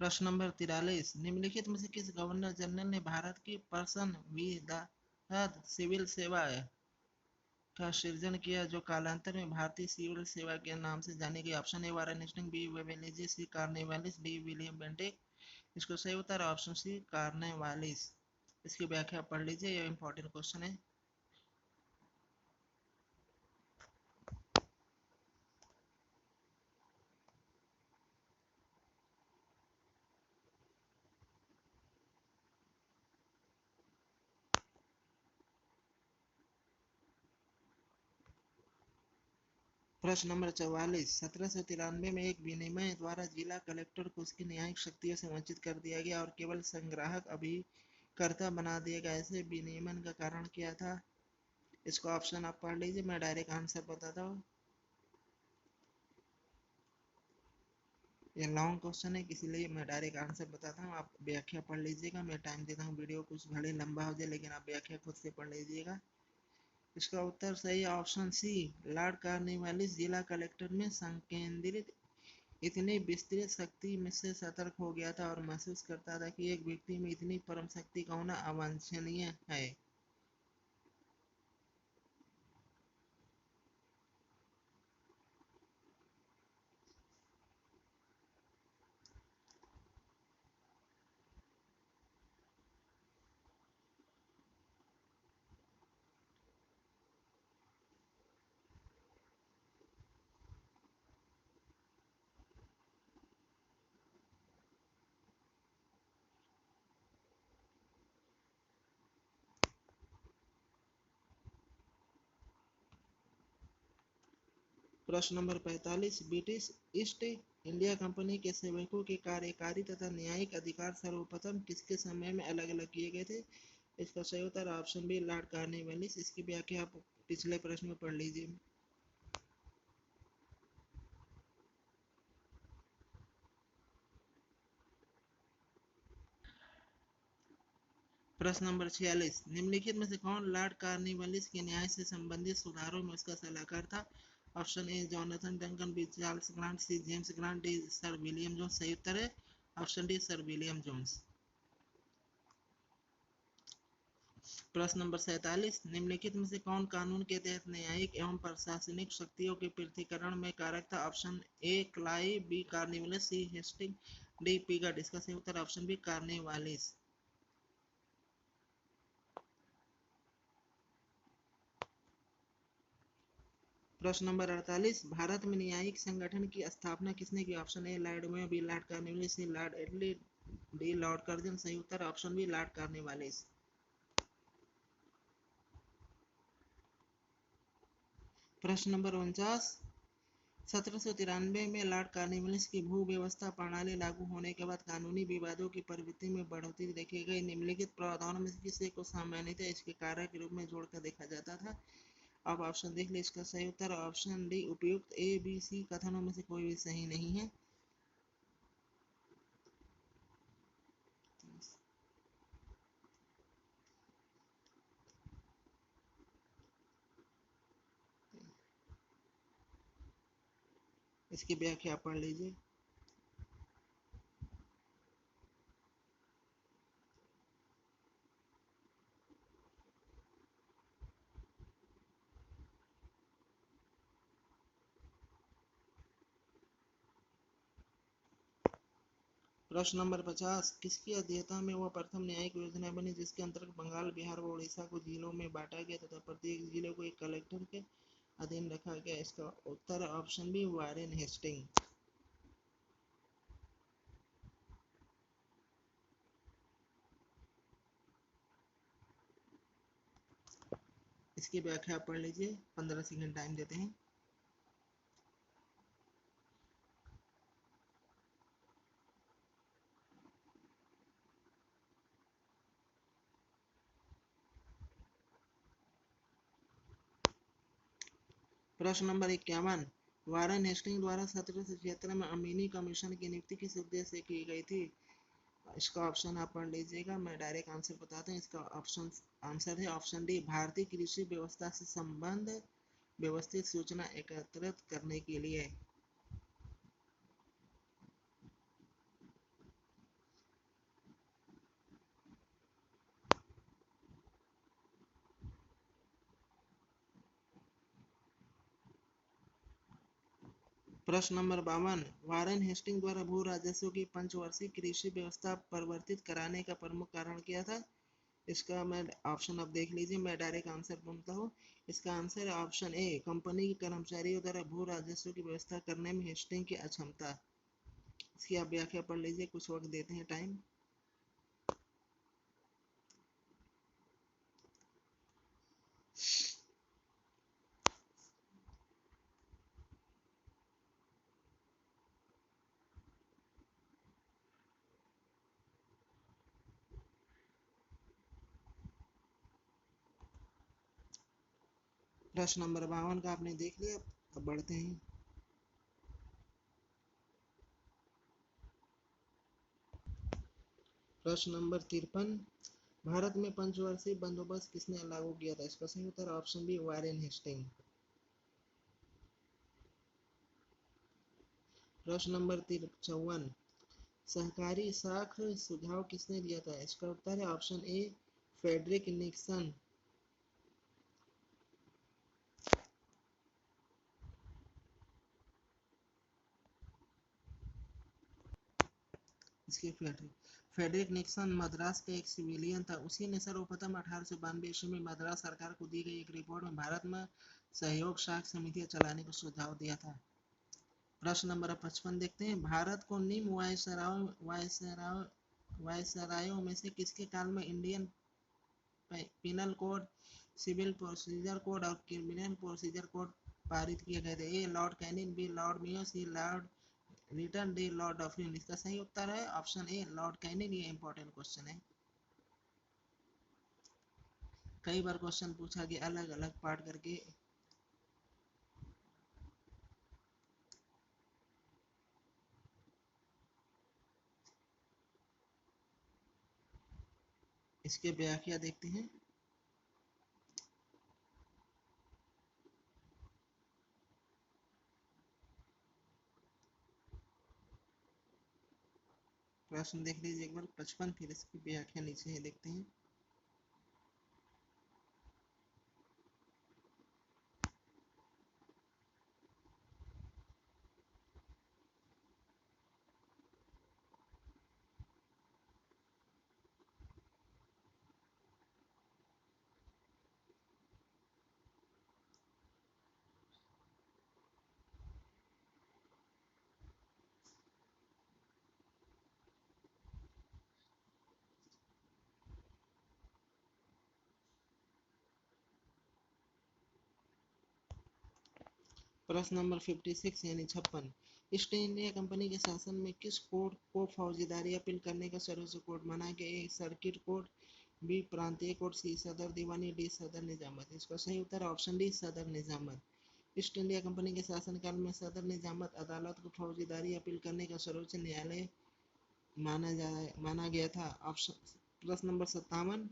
प्रश्न नंबर 43, निम्नलिखित में से किस गवर्नर जनरल ने भारत की पर्सन विदात सिविल सेवा का सृजन किया जो कालांतर में भारतीय सिविल सेवा के नाम से जानी गई? Option A Warren Hasting, B Wellesley, C Cornwallis, D William Bentinck. इसको सही उत्तर ऑप्शन सी कार्नवालिस। इसकी व्याख्या पढ़ लीजिए, यह इंपॉर्टेंट क्वेश्चन है। प्रश्न नंबर 44, 1793 में एक विनिमय द्वारा जिला कलेक्टर को उसकी न्यायिक शक्तियों से वंचित कर दिया गया और केवल संग्राहक अभिकर्ता बना दिया गया। ऐसे विनियमन का कारण क्या था? इसको ऑप्शन आप पढ़ लीजिए, मैं डायरेक्ट आंसर बताता हूँ। ये लॉन्ग क्वेश्चन है, इसीलिए मैं डायरेक्ट आंसर बताता हूँ, आप व्याख्या पढ़ लीजिएगा। मैं टाइम देता हूँ, वीडियो कुछ भले लंबा हो जाए लेकिन आप व्याख्या खुद से पढ़ लीजिएगा। इसका उत्तर सही है ऑप्शन सी, लॉर्ड कॉर्नवालिस जिला कलेक्टर में संकेंद्रित इतनी विस्तृत शक्ति में से सतर्क हो गया था और महसूस करता था कि एक व्यक्ति में इतनी परम शक्ति का होना अवांछनीय है। प्रश्न number 45, British east India company के सेवकों के कार्यकारी तथा न्यायिक अधिकार सर्वप्रथम किसके समय में अलग अलग किए गए थे? इसका सही उत्तर ऑप्शन बी, लॉर्ड कॉर्नवालिस। इसकी व्याख्या आप पिछले प्रश्न में पढ़ लीजिए। प्रश्न नंबर 46, निम्नलिखित में से कौन लॉर्ड कॉर्नवालिस के न्याय से संबंधित सुधारों में उसका सलाहकार था? Option A Jonathan Duncan, B Charles Grant, C James Grant, D sir William Jones. सही उत्तर है option D, sir William Jones. प्रश्न नंबर 47, निम्नलिखित में से कौन कानून के तहत न्यायिक एवं प्रशासनिक शक्तियों के पृथक्करण में कारक था? Option A Clive, B Cornwallis, C Hasting, D Pigot. इसका सही उत्तर ऑप्शन बी कार्नवालिस। प्रश्न नंबर 48, भारत में न्यायिक संगठन की स्थापना किसने की? Option A Lord Mayo, B Lord Cornwallis, C Lord एडली, डी लॉर्ड कर्जन। सही उत्तर ऑप्शन बी लॉर्ड कॉर्नवालिस। प्रश्न नंबर 49, 1793 में लॉर्ड कॉर्नवालिस की भू व्यवस्था प्रणाली लागू होने के बाद कानूनी विवादों की प्रवृत्ति में बढ़ोतरी देखी गई। निम्नलिखित प्रावधानों में से किसी को सामान्यतः इसके कारक के रूप में जोड़कर देखा जाता था? अब ऑप्शन देख ले, इसका सही उत्तर ऑप्शन डी उपयुक्त। ए बी सी कथनों में से कोई भी सही नहीं है। इसकी व्याख्या पढ़ लीजिए। प्रश्न नंबर 50, किसकी अध्यक्षता में वह प्रथम न्यायिक योजना बनी जिसके अंतर्गत बंगाल, बिहार व उड़ीसा को जिलों में बांटा गया तथा प्रत्येक जिले को एक कलेक्टर के अधीन रखा गया? इसका उत्तर ऑप्शन बी वारेन हेस्टिंग। इसकी व्याख्या पढ़ लीजिए, 15 सेकंड टाइम देते हैं। प्रश्न नंबर 51, वारेन हेस्टिंग द्वारा 1776 में अमीनी कमीशन की नियुक्ति किस उद्देश्य से की गई थी? इसका ऑप्शन आप पढ़ लीजिएगा, मैं डायरेक्ट आंसर बताता हूँ। इसका ऑप्शन आंसर है ऑप्शन डी, भारतीय कृषि व्यवस्था से संबंध व्यवस्थित सूचना एकत्रित करने के लिए। प्रश्न नंबर 52, वारेन हेस्टिंग द्वारा भू राजस्व की पंचवर्षीय कृषि व्यवस्था परिवर्तित कराने का प्रमुख कारण क्या था? इसका मैं ऑप्शन अब देख लीजिए, मैं डायरेक्ट आंसर बोलता हूँ। इसका आंसर है ऑप्शन ए, कंपनी के कर्मचारियों द्वारा भू राजस्व की व्यवस्था करने में हेस्टिंग की अक्षमता। इसकी आप व्याख्या पढ़ लीजिए, कुछ वक्त देते हैं टाइम। प्रश्न नंबर 52 का आपने देख लिया, अब बढ़ते हैं। प्रश्न नंबर 53, भारत में पंचवर्षीय बंदोबस्त किसने लागू किया था? इसका सही उत्तर ऑप्शन बी, वारेन हेस्टिंग। प्रश्न नंबर 54, सहकारी साख सुझाव किसने दिया था? इसका उत्तर है ऑप्शन ए, फ्रेडरिक निक्सन। इसके फ्रेडरिक निक्सन मद्रास का एक सिविलियन था। उसी ने सर्वप्रथम 1892 ईस्वी में मद्रास सरकार को दी गई एक रिपोर्ट में भारत में सहयोग साख समितियां चलाने का सुझाव दिया था। प्रश्न नंबर 55 देखते हैं, भारत को निम्न वायसरायों में से किसके काल में Indian penal code, civil procedure code और क्रिमिनल प्रोसीजर कोड पारित किए गए थे? A Lord Canning, B Lord Mayo, C Lord Lytton, D Lord Dufferin. इसका सही उत्तर है ऑप्शन ए, लॉर्ड कैनिंग। ये इंपॉर्टेंट क्वेश्चन है, कई बार क्वेश्चन पूछा गया अलग अलग पार्ट करके। इसके व्याख्या देखते हैं। प्रश्न देख लीजिए एक बार 55, फिर इसकी व्याख्या नीचे है, देखते हैं। प्रश्न नंबर 56 यानी 56, ईस्ट इंडिया कंपनी के शासन में किस कोड को फौजदारी अपील करने का सर्वोच्च कोर्ट माना गया? ए सर्किट कोर्ट, बी प्रांतीय कोर्ट, सी सदर दीवानी, डी सदर निजामत। इसका सही उत्तर ऑप्शन डी, सदर निजामत। ईस्ट इंडिया कंपनी के शासनकाल में सदर निजामत अदालत को फौजदारी अपील करने का सर्वोच्च न्यायालय माना गया था। ऑप्शन प्रश्न नंबर 57,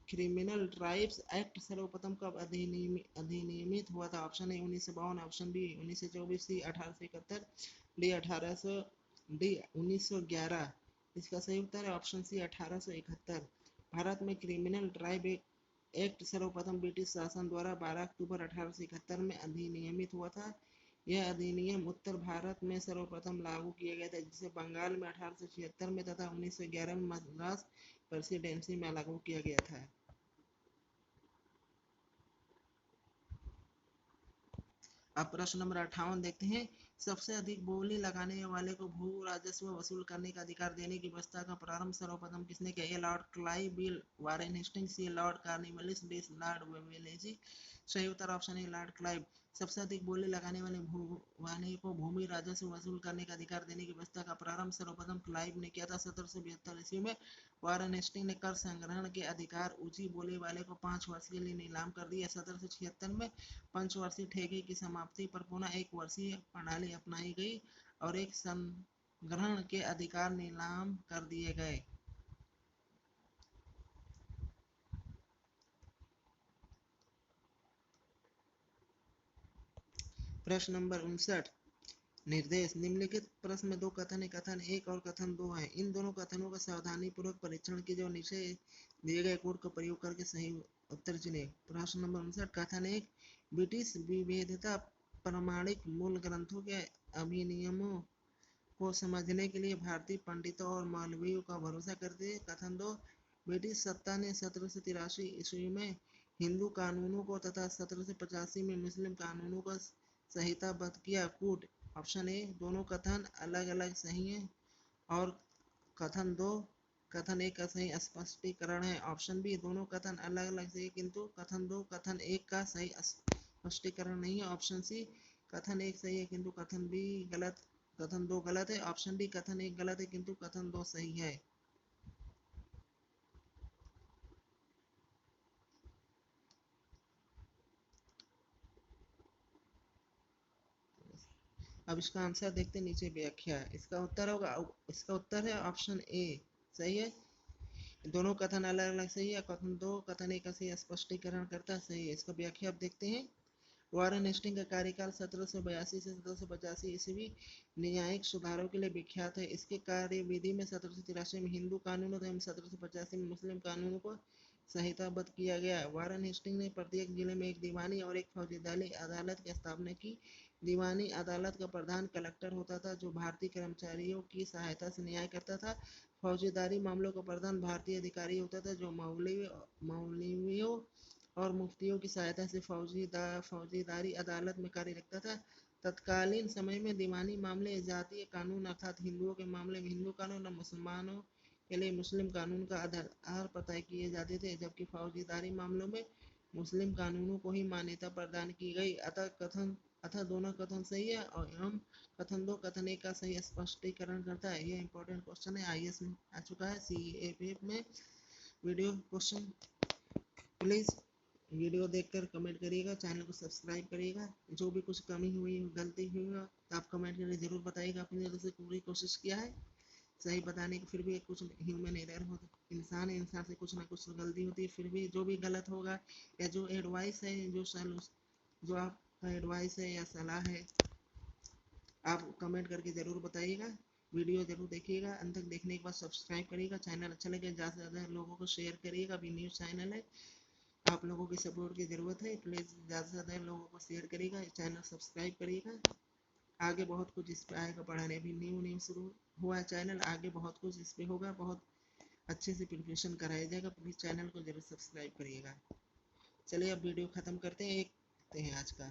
क्रिमिनल ट्राइब्स एक्ट सर्वप्रथम कब अधिनियमित हुआ था? Option A 1952, option B 1924, C 1871, D 1800, D 1911। इसका सही उत्तर है ऑप्शन सी 1871। भारत में क्रिमिनल ट्राइब एक्ट सर्वप्रथम ब्रिटिश शासन द्वारा 12 अक्टूबर 1871 में अधिनियमित हुआ था। यह अधिनियम उत्तर भारत में सर्वप्रथम लागू किया गया था, जिसे बंगाल में 1876 में तथा 1911 में मद्रास प्रेसिडेंसी में लागू किया गया था। अब प्रश्न नंबर 58 देखते हैं, सबसे अधिक बोली लगाने वाले को भू राजस्व वसूल करने का अधिकार देने की व्यवस्था का प्रारंभ सर्वप्रथम किसने किया? A Lord Clive, B Warren Hastings, C Lord Cornwallis, D Lord Wellesley. सही उत्तर ऑप्शन ए, लॉर्ड क्लाइव। सबसे अधिक बोली लगाने वाले को भूमि राजस्व वसूल करने का अधिकार देने की व्यवस्था का प्रारंभ सर्वप्रथम क्लाइव ने किया था 1772 ईस्वी में। वारेन हेस्टिंग्स ने कर संग्रहण के अधिकार ऊंची बोली वाले को 5 वर्ष के लिए नीलाम कर दिया। 1776 में पंचवर्षीय ठेके की समाप्ति पर पुनः एक वर्षीय प्रणाली अपनाई गई और एक संग्रहण के अधिकार नीलाम कर दिए गए। प्रश्न नंबर 59, निर्देश, निम्नलिखित प्रश्न में दो कथन है, कथन एक और कथन दो है। इन दोनों कथनों का सावधानी पूर्वक परीक्षण कीजिए और नीचे दिए गए कोड का प्रयोग करके सही उत्तर चुनिए। प्रश्न नंबर 59, कथन एक, ब्रिटिश विविधता प्रमाणिक मूल ग्रंथों के अभिनियमों को समझने के लिए भारतीय पंडितों और मौलवियों का भरोसा करते थे। कथन 2, ब्रिटिश सत्ता ने 1783 ईस्वी में हिंदू कानूनों को तथा 1785 में मुस्लिम कानूनों को संहिताबद्ध किया। कूट। ऑप्शन ए, दोनों कथन अलग अलग सही हैं और कथन 2 कथन 1 का सही स्पष्टीकरण है। ऑप्शन बी, दोनों कथन अलग अलग सही किंतु कथन 2 कथन 1 का सही स्पष्टीकरण नहीं है। ऑप्शन सी, कथन 1 सही है किंतु कथन बी गलत, कथन 2 गलत है। ऑप्शन डी, कथन 1 गलत है किंतु कथन 2 सही है। अब इसका आंसर देखते हैं, नीचे व्याख्या। इसका उत्तर है ऑप्शन ए, सही है। दोनों कथन अलग अलग सही है। कथन 2 कथन 1 का सही स्पष्टीकरण करता है, सही है। इसका व्याख्या अब देखते हैं। वारेन हेस्टिंग का कार्यकाल 1782 से 1785 ईस्वी न्यायिक सुधारों के लिए विख्यात है। इसके कार्यविधि में 1783 में हिंदू कानूनों एवं 1785 में मुस्लिम कानूनों को संहिताबद्ध किया गया। वारेन हेस्टिंग ने प्रत्येक जिले में एक दीवानी और एक फौजदारी अदालत की स्थापना की। दीवानी अदालत का प्रधान कलेक्टर होता था जो भारतीय कर्मचारियों की सहायता से न्याय करता था। फौजदारी मामलों का प्रधान भारतीय अधिकारी होता था जो मौलवियों और मुफ्तियों की सहायता से फौजदारी अदालत में कार्य रखता था। तत्कालीन समय में दीवानी मामले जातीय कानून अर्थात हिंदुओं के मामले में हिंदू कानून और मुसलमानों के लिए मुस्लिम कानून का आधार तय किए जाते थे, जबकि फौजदारी मामलों में मुस्लिम कानूनों को ही मान्यता प्रदान की गई। अतः दोनों कथन सही है और एवं कथन 2 कथन 1 का सही स्पष्टीकरण करता है। यह इंपॉर्टेंट क्वेश्चन है, आईएएस में आ चुका है, सीएपीएफ में। वीडियो क्वेश्चन प्लीज़ वीडियो देखकर कमेंट करिएगा, चैनल को सब्सक्राइब करिएगा। जो भी कुछ कमी हुई गलती हुई हो तो आप कमेंट करके ज़रूर बताइएगा। अपनी तरफ से पूरी कोशिश किया है सही बताने की, फिर भी कुछ ह्यूमन एरर हो, इंसान है, इंसान से कुछ ना कुछ गलती होती है। फिर भी जो भी गलत होगा या जो एडवाइस है, जो आपका एडवाइस है या सलाह है, आप कमेंट करके ज़रूर बताइएगा। वीडियो ज़रूर देखिएगा, अंत तक देखने के बाद सब्सक्राइब करिएगा। चैनल अच्छा लगे ज़्यादा से ज़्यादा लोगों को शेयर करिएगा। अभी न्यूज़ चैनल है, आप लोगों की सपोर्ट की ज़रूरत है, प्लीज़ ज़्यादा से ज़्यादा लोगों को शेयर करिएगा, चैनल सब्सक्राइब करिएगा। आगे बहुत कुछ इस पे आएगा पढ़ाने, अभी न्यू शुरू हुआ है चैनल, आगे बहुत कुछ इस पे होगा, बहुत अच्छे से प्रिपरेशन कराया जाएगा। प्लीज़ चैनल को ज़रूर सब्सक्राइब करिएगा। चलिए अब वीडियो ख़त्म करते हैं, एक आज का